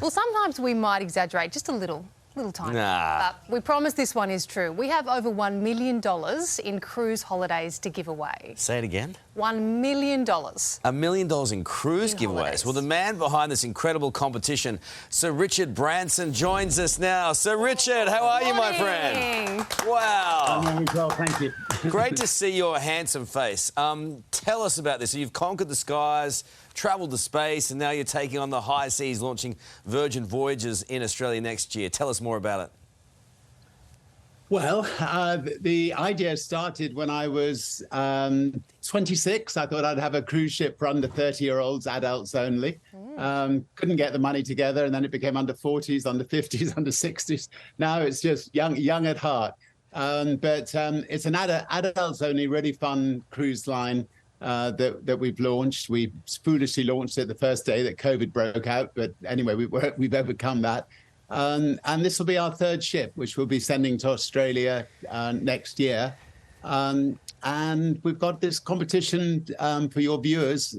Well, sometimes we might exaggerate just a little tiny. Nah. We promise this one is true. We have over $1 million in cruise holidays to give away. Say it again. $1 million. $1 million in cruise giveaways. Holidays. Well, the man behind this incredible competition, Sir Richard Branson, joins us now. Sir Richard, how are you, my friend? Wow. I'm very well, thank you. Great to see your handsome face. Tell us about this. So you've conquered the skies, travelled to space, and now you're taking on the high seas, launching Virgin Voyages in Australia next year. Tell us more about it. Well, the idea started when I was 26. I thought I'd have a cruise ship for under 30-year-olds, adults only. Couldn't get the money together, and then it became under 40s, under 50s, under 60s. Now it's just young at heart. But it's an adults-only, really fun cruise line that we've launched. We foolishly launched it the first day that COVID broke out, but anyway, we've overcome that. And this will be our third ship, which we'll be sending to Australia next year. And we've got this competition for your viewers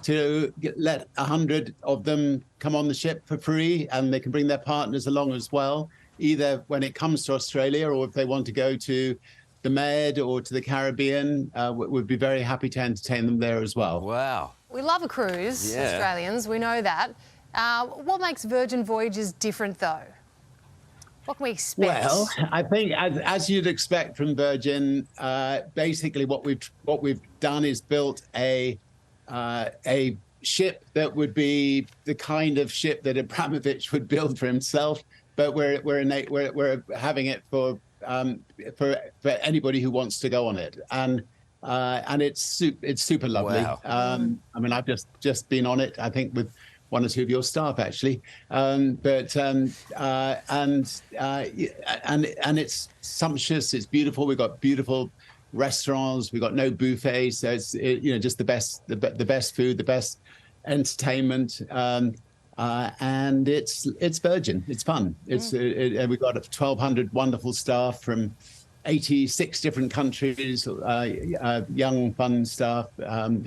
to let 100 of them come on the ship for free, and they can bring their partners along as well, either when it comes to Australia or if they want to go to the Med or to the Caribbean. We'd be very happy to entertain them there as well. Wow. We love a cruise, Yeah. Australians, we know that. What makes Virgin Voyages different, though? What can we expect? Well, I think as you'd expect from Virgin, basically what we've done is built a ship that would be the kind of ship that Abramovich would build for himself, but we're having it for anybody who wants to go on it, and it's super lovely. Wow. I mean, I've just been on it, I think, with one or two of your staff, actually, and it's sumptuous. It's beautiful. We've got beautiful restaurants. We've got no buffet, so it's just the best food, the best entertainment, and it's Virgin. It's fun. We've got 1,200 wonderful staff from 86 different countries, young, fun staff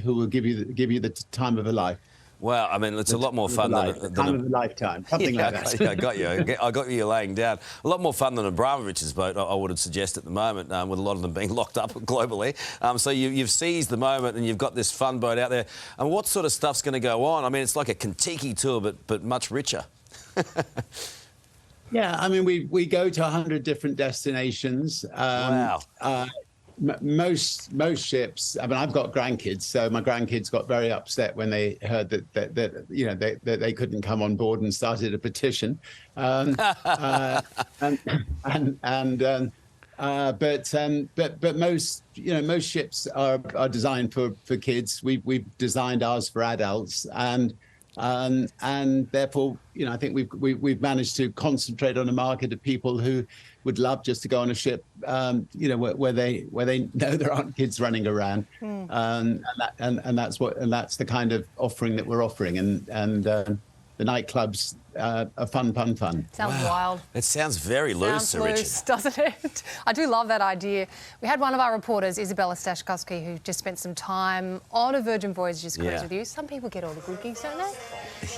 who will give you the time of a life. Wow, I mean, it's a lot more fun than time of a lifetime, something like that. Yeah, I got you. I got you laying down. A lot more fun than Abramovich's boat, I would suggest at the moment, with a lot of them being locked up globally. So you've seized the moment and you've got this fun boat out there. And what sort of stuff's going to go on? I mean, it's like a Kentucky tour, but much richer. Yeah, I mean, we go to 100 different destinations. Wow. Most ships. I mean, I've got grandkids, so my grandkids got very upset when they heard that they couldn't come on board and started a petition. But most ships are designed for kids. We've designed ours for adults, and therefore, I think we've managed to concentrate on a market of people who would love just to go on a ship, where they know there aren't kids running around, and that's the kind of offering that we're offering, and the nightclubs are fun. Sounds wild. It sounds very loose, Sir Richard. Doesn't it? I do love that idea. We had one of our reporters, Isabella Stashkowski, who just spent some time on a Virgin Voyages cruise with you. Some people get all the good gigs, don't they?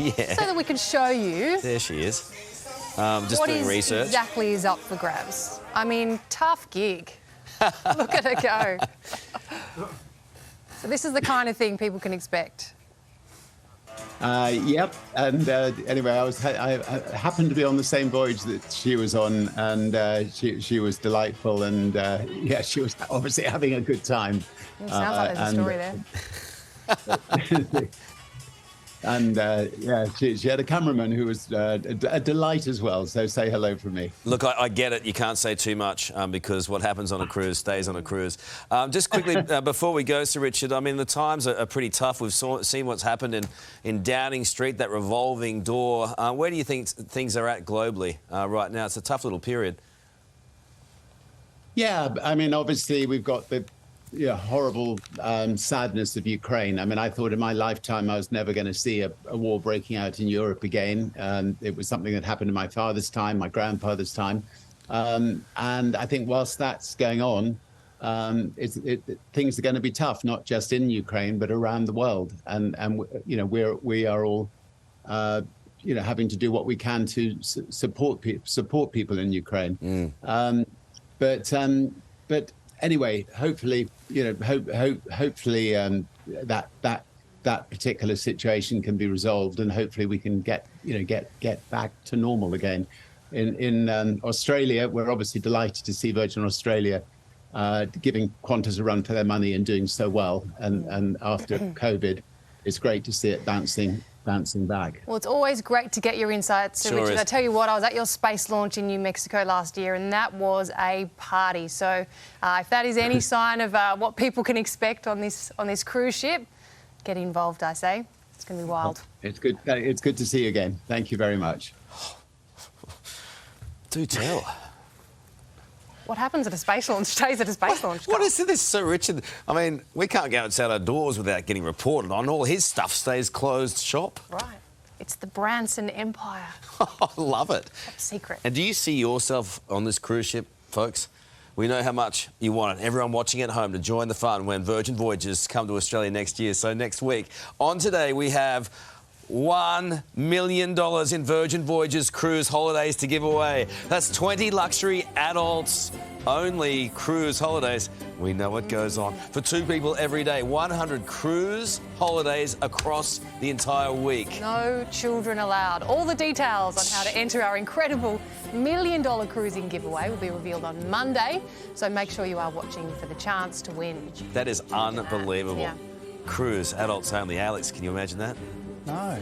Yeah. So that we can show you. There she is. Just doing research. What exactly is up for grabs? I mean, tough gig. Look at her go. So this is the kind of thing people can expect. Yep. And anyway, I happened to be on the same voyage that she was on, and she was delightful, and she was obviously having a good time. Sounds like there's a story there. And she had a cameraman who was a delight as well. So say hello from me. Look, I get it. You can't say too much because what happens on a cruise stays on a cruise. Just quickly, before we go, Sir Richard, I mean, the times are pretty tough. We've seen what's happened in Downing Street, that revolving door. Where do you think things are at globally right now? It's a tough little period. Yeah, I mean, obviously, we've got the horrible sadness of Ukraine. I mean, I thought in my lifetime I was never going to see a war breaking out in Europe again. It was something that happened in my father's time, my grandfather's time. And I think whilst that's going on, things are going to be tough, not just in Ukraine, but around the world. And we are all, having to do what we can to support people in Ukraine. But anyway, hopefully, hopefully that particular situation can be resolved, and hopefully we can get back to normal again. In Australia, we're obviously delighted to see Virgin Australia giving Qantas a run for their money and doing so well. And after COVID, it's great to see it bouncing back. Well, it's always great to get your insights, Sir Richard. I tell you what, I was at your space launch in New Mexico last year, and that was a party. So if that is any sign of what people can expect on this cruise ship, get involved, I say. It's going to be wild. It's good. It's good to see you again. Thank you very much. Do tell. What happens at a space launch stays at a space launch. What is this, Sir Richard? I mean, we can't go outside our doors without getting reported on. All his stuff stays closed shop. Right. It's the Branson Empire. I love it. Top secret. And do you see yourself on this cruise ship, folks? We know how much you want it. Everyone watching at home to join the fun when Virgin Voyages come to Australia next year. So next week, on Today, we have $1 million in Virgin Voyages cruise holidays to give away. That's 20 luxury adults only cruise holidays. We know what goes on. For 2 people every day, 100 cruise holidays across the entire week. No children allowed. All the details on how to enter our incredible $1 million cruising giveaway will be revealed on Monday. So make sure you are watching for the chance to win. That is unbelievable. Yeah. Cruise, adults only. Alex, can you imagine that? No.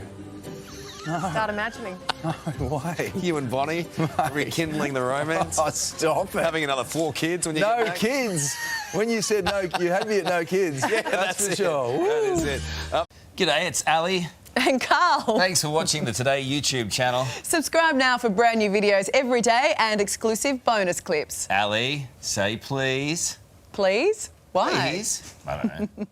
Start imagining. No, why? You and Bonnie rekindling the romance. Oh, stop it. Having another 4 kids when you get No back. kids. When you said no, you had me at no kids. Yeah, that's for it. sure. That is it. G'day, it's Ali. And Karl. Thanks for watching the Today YouTube channel. Subscribe now for brand new videos every day and exclusive bonus clips. Ali, say please. Please? Why? Please. I don't know.